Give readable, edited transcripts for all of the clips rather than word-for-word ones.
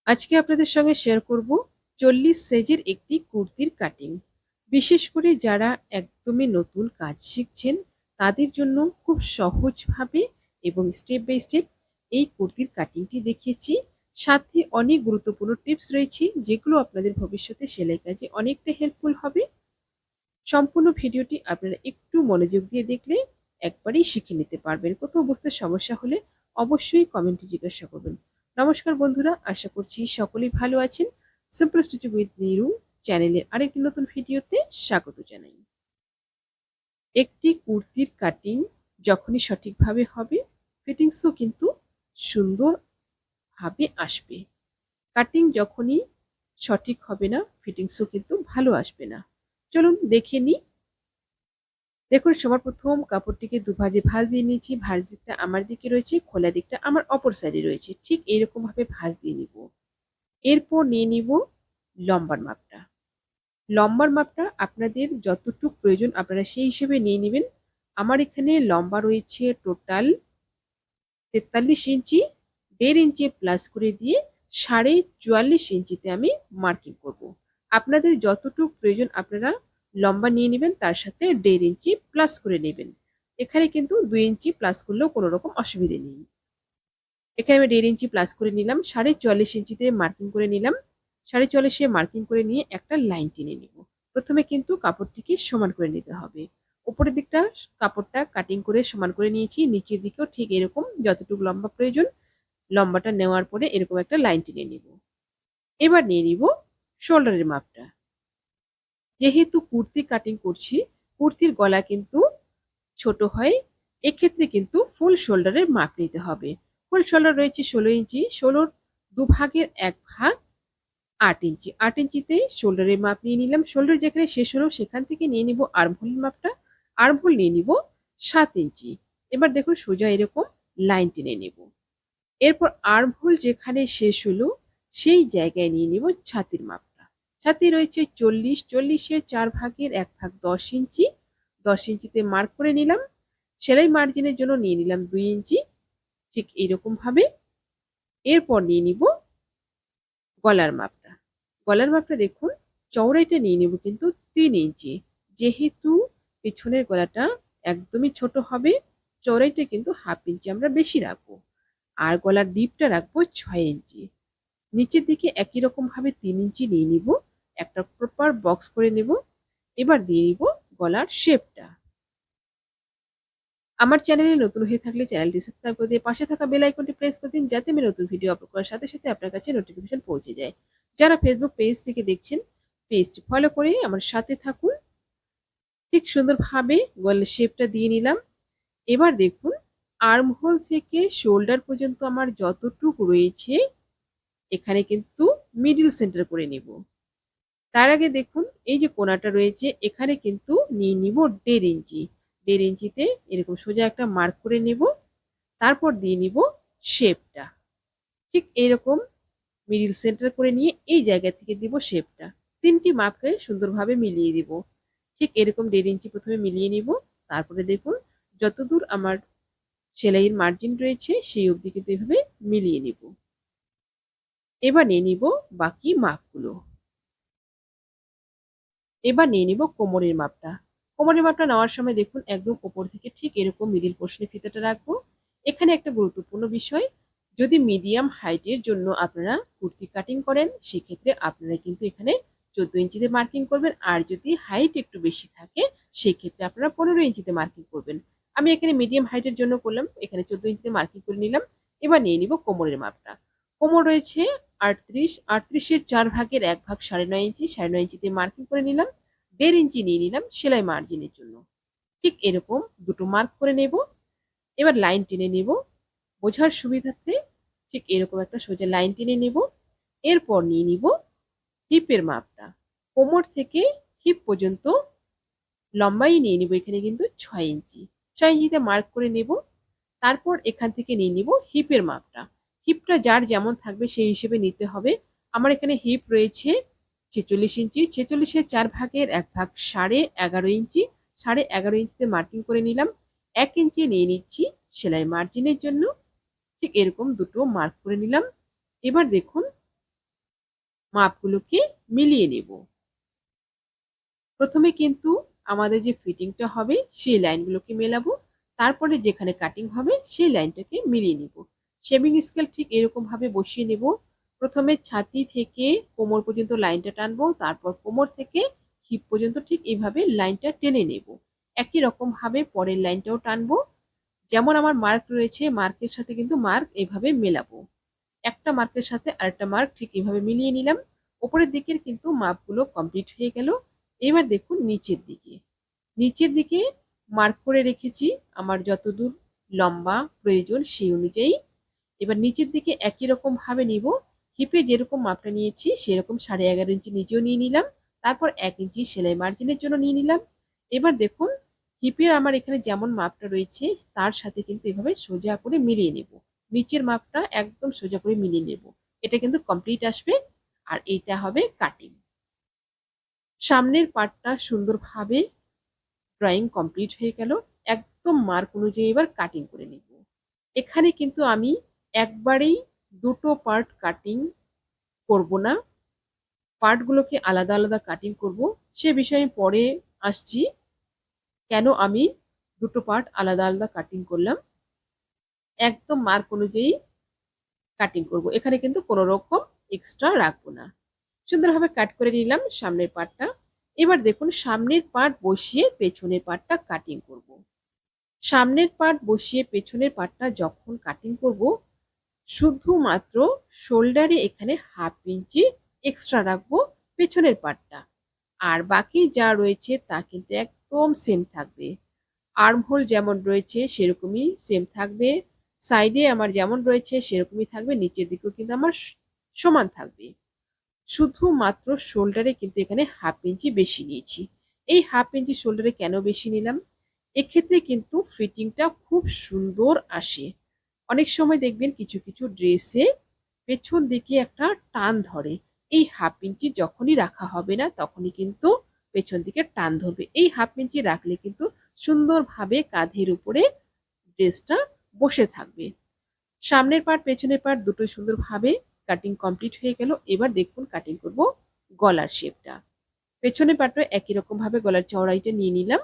আজকে আপনাদের সঙ্গে শেয়ার করব 40 সাইজের একটি কুর্তির কাটিং। বিশেষ করে যারা একদমই নতুন কাজ শিখছেন তাদের জন্য খুব সহজভাবে এবং স্টেপ বাই স্টেপ এই কুর্তির কাটিংটি দেখিয়েছি। সাথে অনেক গুরুত্বপূর্ণ টিপস রয়েছে যেগুলো আপনাদের ভবিষ্যতে সেলাই কাজে অনেকটা হেল্পফুল হবে। সম্পূর্ণ ভিডিওটি আপনারা একটু মনোযোগ দিয়ে দেখলে একবারেই শিখে নিতে পারবেন। কোথাও বুঝতে সমস্যা হলে অবশ্যই কমেন্টে জিজ্ঞাসা করবেন। নমস্কার বন্ধুরা, আশা করছি সকলেই ভালো আছেন। সিম্পল স্টিচিং উইথ নিরু চ্যানেলের আরেকটি নতুন ভিডিওতে স্বাগত জানাই। একটি কুর্তির কাটিং যখনই সঠিকভাবে হবে, ফিটিংসও কিন্তু সুন্দরভাবে আসবে। কাটিং যখনই সঠিক হবে না, ফিটিংসও কিন্তু ভালো আসবে না। চলুন দেখে নিই। দেখুন, সবার প্রথম কাপড়টিকে দুভাজে ভাঁজ দিয়ে নিয়েছি। ভাঁজ দিকটা আমার দিকে রয়েছে, খোলা দিকটা আমার অপর সাইডে রয়েছে। ঠিক এইরকম ভাবে ভাঁজ দিয়ে নিব। এরপর নিয়ে নিব লম্বার মাপটা। লম্বার মাপটা আপনাদের যতটুকু প্রয়োজন আপনারা সেই হিসেবে নিয়ে নেবেন। আমার এখানে লম্বা রয়েছে টোটাল 43 ইঞ্চি। 1.5 ইঞ্চি প্লাস করে দিয়ে 44.5 ইঞ্চিতে আমি মার্কিং করব। আপনাদের যতটুকু প্রয়োজন আপনারা লম্বা নিয়ে নেবেন, তার সাথে 1.5 ইঞ্চি প্লাস করে নেবেন। এখানে কিন্তু 2 ইঞ্চি প্লাস করলেও কোনো রকম অসুবিধে নেই। এখানে আমি 1.5 ইঞ্চি প্লাস করে নিলাম, 44.5 ইঞ্চিতে মার্কিং করে নিলাম। 44.5 মার্কিং করে নিয়ে একটা লাইন টেনে নিব। প্রথমে কিন্তু কাপড়টিকে সমান করে নিতে হবে। উপরের দিকটা কাপড়টা কাটিং করে সমান করে নিয়েছি, নিচের দিকেও ঠিক এরকম যতটুকু লম্বা প্রয়োজন লম্বাটা নেওয়ার পরে এরকম একটা লাইন টেনে নিব। এবার নিয়ে নিব শোল্ডারের মাপটা। যেহেতু কুর্তি কাটিং করছি, কুর্তির গলা কিন্তু ছোট হয়, এক্ষেত্রে কিন্তু ফুল শোল্ডারের মাপ নিতে হবে। ফুল শোল্ডার রয়েছে 16 ইঞ্চি, 16র 2 ভাগের 1 ভাগ 8 ইঞ্চি। 8 ইঞ্চিতে শোল্ডারের মাপ নিয়ে নিলাম। শোল্ডার যেখানে শেষ হলো সেখান থেকে নিয়ে নিব আর্মহোলের মাপটা। আর্মহোল নিয়ে নিব 7 ইঞ্চি। এবার দেখুন সোজা এরকম লাইন টেনে নেব। এরপর আর্মহোল যেখানে শেষ হলো সেই জায়গায় নিয়ে নিব ছাতির মাপটা। ছাতি রয়েছে 40, 40-এর 4 ভাগের 1 ভাগ 10 ইঞ্চি। 10 ইঞ্চিতে মার্ক করে নিলাম। সেলাই মার্জিনের জন্য নিয়ে নিলাম 2 ইঞ্চি, ঠিক এইরকম ভাবে। এরপর নিয়ে নিব গলার মাপটা। গলার মাপটা দেখুন, চওড়াইটা নিয়ে নিব কিন্তু 3 ইঞ্চি। যেহেতু পেছনের গলাটা একদমই ছোট হবে, চওড়াইটা কিন্তু 1/2 ইঞ্চি আমরা বেশি রাখবো। আর গলার ডিপটা রাখবো 6 ইঞ্চি। নিচের দিকে একই রকম ভাবে 3 ইঞ্চি নিয়ে নিব, একটা প্রপার বক্স করে নেব। এবার দিয়ে নিব গলার শেপটা। আমার চ্যানেলে নতুন হয়ে থাকলে চ্যানেলটি সাবস্ক্রাইব করে দিয়ে পাশে থাকা বেল আইকনটি প্রেস করে দিন, যাতে আমি নতুন ভিডিও আপলোড করার সাথে সাথে আপনার কাছে নোটিফিকেশন পৌঁছে যায়। যারা ফেসবুক পেজ থেকে দেখছেন, পেজটি ফলো করে আমার সাথে থাকুন। ঠিক সুন্দরভাবে গলার শেপটা দিয়ে নিলাম। এবার দেখুন, আর্মহোল থেকে শোল্ডার পর্যন্ত আমার যতটুকু রয়েছে এখানে কিন্তু মিডল সেন্টার করে নিব। তার আগে দেখুন, এই যে কোণাটা রয়েছে এখানে কিন্তু নিয়ে নিব 1.5 ইঞ্চি। 1.5 ইঞ্চিতে এরকম সোজা একটা মার্ক করে নেব। তারপর দিয়ে নিব শেপটা। ঠিক এইরকম মিডল সেন্টার করে নিয়ে এই জায়গা থেকে দিব শেপটা। 3টি মাপকে সুন্দরভাবে মিলিয়ে দিব। ঠিক এরকম 1.5 ইঞ্চি প্রথমে মিলিয়ে নিব। তারপরে দেখুন, যতদূর আমার সেলাইয়ের মার্জিন রয়েছে সেই অবধি কিন্তু এভাবে মিলিয়ে নিব। এবার নিয়ে নিব বাকি মাপগুলো। এবার নিয়ে নিব কোমরের মাপটা। কোমরের মাপটা নেওয়ার সময় দেখুন, একদম উপর থেকে ঠিক এরকম মিডিল পোর্শনে ফিতাটা রাখবো। এখানে একটা গুরুত্বপূর্ণ বিষয়, যদি মিডিয়াম হাইটের জন্য আপনারা কুর্তি কাটিং করেন সেক্ষেত্রে আপনারা কিন্তু এখানে 14 ইঞ্চিতে মার্কিং করবেন। আর যদি হাইট একটু বেশি থাকে সেক্ষেত্রে আপনারা 15 ইঞ্চিতে মার্কিং করবেন। আমি এখানে মিডিয়াম হাইটের জন্য করলাম, এখানে 14 ইঞ্চিতে মার্কিং করে নিলাম। এবার নিয়ে নিব কোমরের মাপটা। কোমর রয়েছে 38, 38-এর 4 ভাগের 1 ভাগ 9.5 ইঞ্চি। 9.5 ইঞ্চিতে মার্কিং করে নিলাম। 1.5 ইঞ্চি নিয়ে নিলাম সেলাই মার্জিনের জন্য। ঠিক এরকম দুটো মার্ক করে নেব। এবার লাইন টেনে নেব বোঝার সুবিধার্থে। ঠিক এরকম একটা সোজা লাইন টেনে নেব। এরপর নিয়ে নিব হিপের মাপটা। কোমর থেকে হিপ পর্যন্ত লম্বাই নিয়ে নিব এখানে কিন্তু 6 ইঞ্চি। 6 ইঞ্চিতে মার্ক করে নেব। তারপর এখান থেকে নিয়ে নিব হিপের মাপটা। হিপটা যার যেমন থাকবে সেই হিসেবে নিতে হবে। আমার এখানে হিপ রয়েছে 46 ইঞ্চি। 46-এর 4 ভাগের 1 ভাগ 11.5 ইঞ্চি। 11.5 ইঞ্চিতে মার্কিং করে নিলাম। 1 ইঞ্চি নিয়ে নিচ্ছি সেলাই মার্জিনের জন্য। ঠিক এরকম দুটো মার্ক করে নিলাম। এবার দেখুন, মাপগুলোকে মিলিয়ে নেব। প্রথমে কিন্তু আমাদের যে ফিটিংটা হবে সেই লাইনগুলোকে মেলাবো, তারপরে যেখানে কাটিং হবে সেই লাইনটাকে মিলিয়ে নেব। শেভিং স্কেল ঠিক এরকম ভাবে বসিয়ে নেব। প্রথমে ছাতি থেকে কোমর পর্যন্ত লাইনটা টানবো, তারপর কোমর থেকে হিপ পর্যন্ত ঠিক এইভাবে লাইনটা টেনে নেব। একই রকম ভাবে পরের লাইনটাও টানবো। যেমন আমার মার্ক রয়েছে, মার্কের সাথে কিন্তু মার্ক এইভাবে মেলাবো। একটা মার্কের সাথে আরেকটা মার্ক ঠিক এইভাবে মিলিয়ে নিলাম। উপরের দিকের কিন্তু মাপগুলো কমপ্লিট হয়ে গেল। এবার দেখুন নিচের দিকে, নিচের দিকে মার্ক করে রেখেছি আমার যতদূর লম্বা প্রয়োজন সেই অনুযায়ী। এবার নিচের দিকে একই রকম ভাবে নিব। হিপে যেরকম মাপটা নিয়েছি সেরকম 11.5 ইঞ্চি নিচেও নিয়ে নিলাম। তারপর 1 ইঞ্চি সেলাই মার্জিনের জন্য নিয়ে নিলাম। এবার দেখুন হিপের আমার এখানে যেমন মাপটা রয়েছে তার সাথে কিন্তু এভাবে সোজা করে মিলিয়ে নেব। নিচের মাপটা একদম সোজা করে মিলিয়ে নেব। এটা কিন্তু কমপ্লিট আসবে। আর এইটা হবে কাটিং। সামনের পার্টটা সুন্দরভাবে ড্রয়িং কমপ্লিট হয়ে গেল। একদম মার্ক অনুযায়ী এবার কাটিং করে নেব। এখানে কিন্তু আমি একবারেই দুটো পার্ট কাটিং করব না, পার্টগুলোকে আলাদা আলাদা কাটিং করব। সে বিষয়ে পরে আসছি কেন আমি দুটো পার্ট আলাদা আলাদা কাটিং করলাম। একদম মার্ক অনুযায়ী কাটিং করব। এখানে কিন্তু কোনো রকম এক্সট্রা রাখবো না। সুন্দরভাবে কাট করে নিলাম সামনের পার্টটা। এবার দেখুন সামনের পার্ট বসিয়ে পেছনের পার্টটা কাটিং করব। সামনের পার্ট বসিয়ে পেছনের পার্টটা যখন কাটিং করব, শুধুমাত্র শোল্ডারে এখানে 1/2 ইঞ্চি এক্সট্রা রাখবো পেছনের পার্টটা। আর বাকি যা রয়েছে তা কিন্তু একদম সেম থাকবে। আর্মহোল যেমন রয়েছে সেরকমই সেম থাকবে, সাইডে আমার যেমন রয়েছে সেরকমই থাকবে, নিচের দিকেও কিন্তু আমার সমান থাকবে। শুধুমাত্র শোল্ডারে কিন্তু এখানে 1/2 ইঞ্চি বেশি নিয়েছি। এই 1/2 ইঞ্চি শোল্ডারে কেন বেশি নিলাম? এক্ষেত্রে কিন্তু ফিটিংটা খুব সুন্দর আসে। অনেক সময় দেখবেন কিছু কিছু ড্রেসে পেছন দিকে একটা টান ধরে। এই 1/2 ইঞ্চি যখনই রাখা হবে না তখনই কিন্তু পেছন দিকে টান ধরবে। এই 1/2 ইঞ্চি রাখলে কিন্তু সুন্দরভাবে কাঁধের উপরে ড্রেসটা বসে থাকবে। সামনের পার্ট পেছনের পার্ট দুটোই সুন্দরভাবে কাটিং কমপ্লিট হয়ে গেল। এবার দেখুন কাটিং করব গলার শেপটা। পেছনের পার্টটা একই রকম ভাবে গলার চওড়াইটা নিয়ে নিলাম।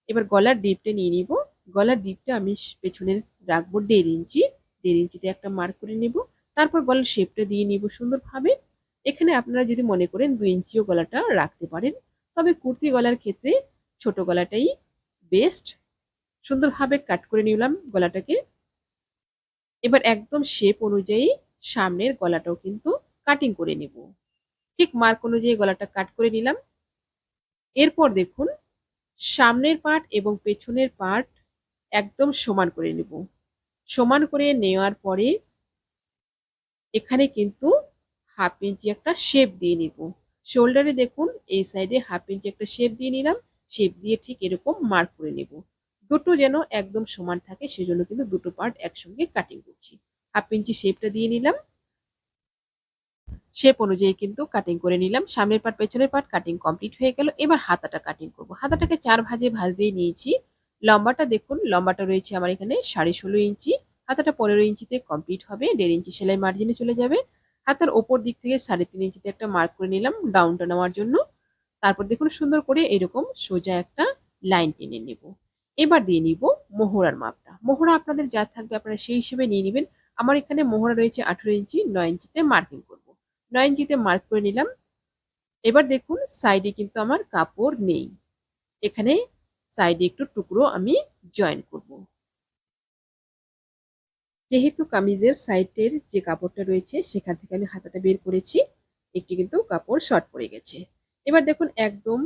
এবার গলার ডিপটা নিয়ে নিব। গলার ডিপটা আমি পেছনের রাখবো 1.5 ইঞ্চি। 1.5 ইঞ্চিতে একটা মার্ক করে নেব। তারপর গলার শেপটা দিয়ে নিব সুন্দরভাবে। এখানে আপনারা যদি মনে করেন 2 ইঞ্চিও গলাটা রাখতে পারেন, তবে কুর্তি গলার ক্ষেত্রে ছোট গলাটাই বেস্ট। সুন্দরভাবে কাট করে নিলাম গলাটাকে। এবার একদম শেপ অনুযায়ী সামনের গলাটাও কিন্তু কাটিং করে নেব। ঠিক মার্ক অনুযায়ী গলাটা কাট করে নিলাম। এরপর দেখুন সামনের পার্ট এবং পেছনের পার্ট একদম সমান করে নেব। সমান করে নেওয়ার পরে এখানে কিন্তু 1/2 ইঞ্চি একটা শেপ দিয়ে নিব। শোল্ডারে দেখুন এই সাইডে 1/2 ইঞ্চি একটা শেপ দিয়ে নিলাম। শেপ দিয়ে ঠিক এরকম মার্ক করে নেব। দুটো যেন একদম সমান থাকে সেজন্য কিন্তু দুটো পার্ট একসঙ্গে কাটিং করছি। 1/2 ইঞ্চি শেপটা দিয়ে নিলাম। শেপ অনুযায়ী কিন্তু কাটিং করে নিলাম। সামনের পার্ট পেছনের পার্ট কাটিং কমপ্লিট হয়ে গেল। এবার হাতাটা কাটিং করব। হাতাটাকে 4 ভাঁজে ভাঁজ দিয়ে নিয়েছি। লম্বাটা দেখুন, লম্বাটা রয়েছে আমার এখানে 16.5 ইঞ্চি। হাতাটা 15 ইঞ্চিতে কমপ্লিট হবে। 1.5 ইঞ্চি সেলাই মার্জিনে চলে যাবে। হাতার ওপর দিক থেকে 3.5 ইঞ্চিতে একটা মার্ক করে নিলাম ডাউনটা নেওয়ার জন্য। তারপর দেখুন সুন্দর করে এরকম সোজা একটা লাইন টেনে নেব। এবার দিয়ে নিব মোহরার মাপটা। মোহরা আপনাদের যা থাকবে আপনারা সেই হিসেবে নিয়ে নেবেন। আমার এখানে মোহরা রয়েছে 18 ইঞ্চি। 9 ইঞ্চিতে মার্কিং করব। 9 ইঞ্চিতে মার্ক করে নিলাম। এবার দেখুন সাইডে কিন্তু আমার কাপড় নেই। এখানে সাইডে একটু টুকরো আমি জয়েন করব। যেহেতু কামিজের সাইডের যে কাপড়টা রয়েছে সেখান থেকে আমি হাতাটা বের করেছি, একটি কিন্তু কাপড় শর্ট পড়ে গেছে। এবার দেখুন একদম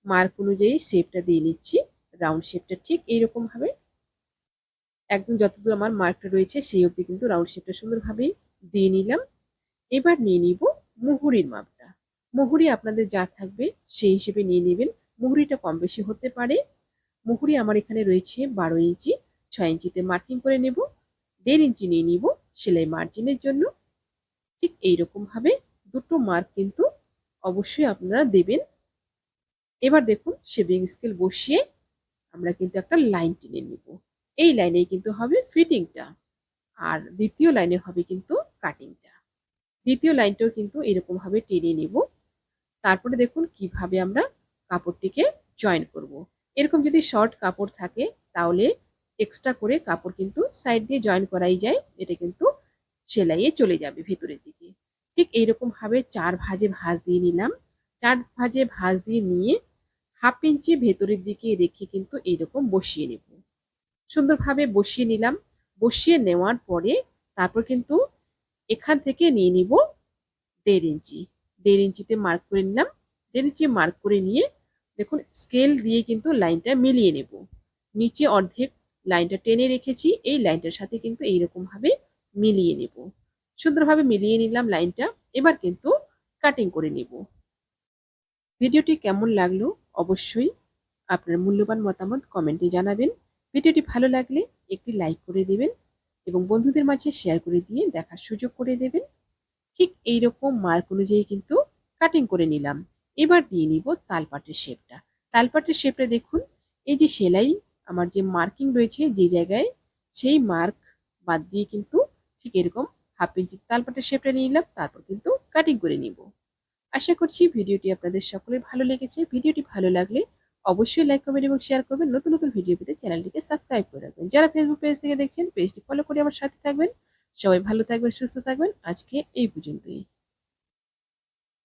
মার্ক অনুযায়ী শেপটা দিয়ে নিচ্ছি। রাউন্ড শেপটা ঠিক এইরকম ভাবে একদম যতদূর আমার মার্কটা রয়েছে সেই অবধি কিন্তু রাউন্ড শেপটা সুন্দরভাবে দিয়ে নিলাম। এবার নিয়ে নিব মুহুরির মাপটা। মুহুরি আপনাদের যা থাকবে সেই হিসেবে নিয়ে নেবেন। মুহুরিটা কম বেশি হতে পারে। মুহুরি আমার এখানে রয়েছে 12 ইঞ্চি। 6 ইঞ্চিতে মার্কিং করে নেব। 1.5 ইঞ্চি নিয়ে নিব সেলাই মার্জিনের জন্য। ঠিক এইরকম ভাবে দুটো মার্ক কিন্তু অবশ্যই আপনারা দেবেন। এবার দেখুন শেভিং স্কেল বসিয়ে আমরা কিন্তু একটা লাইন টেনে নিব। এই লাইনেই কিন্তু হবে ফিটিংটা, আর দ্বিতীয় লাইনে হবে কিন্তু কাটিংটা। দ্বিতীয় লাইনটাও কিন্তু এরকম ভাবে টেনে নেব। তারপরে দেখুন কিভাবে আমরা কাপড়টিকে জয়েন করব। এরকম যদি শর্ট কাপড় থাকে তাহলে এক্সট্রা করে কাপড় কিন্তু সাইড দিয়ে জয়েন করাই যায়, এটা কিন্তু সেলাইয়ে চলে যাবে ভেতরের দিকে। ঠিক এইরকম ভাবে 4 ভাঁজে ভাঁজ দিয়ে নিলাম। 4 ভাঁজে ভাঁজ দিয়ে নিয়ে 1/2 ইঞ্চি ভেতরের দিকে রেখে কিন্তু এইরকম বসিয়ে নেব। সুন্দরভাবে বসিয়ে নিলাম। বসিয়ে নেওয়ার পরে তারপর কিন্তু এখান থেকে নিয়ে নিব 1.5 ইঞ্চি। 1.5 ইঞ্চিতে মার্ক করে নিলাম। 1.5 ইঞ্চি মার্ক করে নিয়ে দেখুন স্কেল দিয়ে কিন্তু লাইনটা মিলিয়ে নেব। নিচে অর্ধেক লাইনটা টেনে রেখেছি, এই লাইনটার সাথে কিন্তু এইরকম ভাবে মিলিয়ে নেব। সুন্দরভাবে মিলিয়ে নিলাম লাইনটা। এবার কিন্তু কাটিং করে নেব। ভিডিওটি কেমন লাগলো অবশ্যই আপনার মূল্যবান মতামত কমেন্টে জানাবেন। ভিডিওটি ভালো লাগলে একটি লাইক করে দেবেন এবং বন্ধুদের মাঝে শেয়ার করে দিয়ে দেখার সুযোগ করে দেবেন। ঠিক এইরকম মার্ক অনুযায়ী কিন্তু কাটিং করে নিলাম। এবার দিয়ে নিব তালপাটের শেপটা। তালপাটের শেপটা দেখুন, এই যে সেলাই আমার যে মার্কিং রয়েছে যে জায়গায়, সেই মার্ক বাদ দিয়ে কিন্তু ঠিক এরকম 1/2 ইঞ্চি তালপাটের শেপটা নিয়ে নিলাম। তারপর কিন্তু কাটিং করে নিব। আশা করছি ভিডিওটি আপনাদের সকলের ভালো লেগেছে। ভিডিওটি ভালো লাগলে অবশ্যই লাইক, কমেন্ট এবং শেয়ার করবেন। নতুন নতুন ভিডিও পেতে চ্যানেলটিকে সাবস্ক্রাইব করে রাখবেন। যারা ফেসবুক পেজ থেকে দেখছেন পেজটি ফলো করে আমার সাথে থাকবেন। সবাই ভালো থাকবেন, সুস্থ থাকবেন। আজকে এই পর্যন্তই।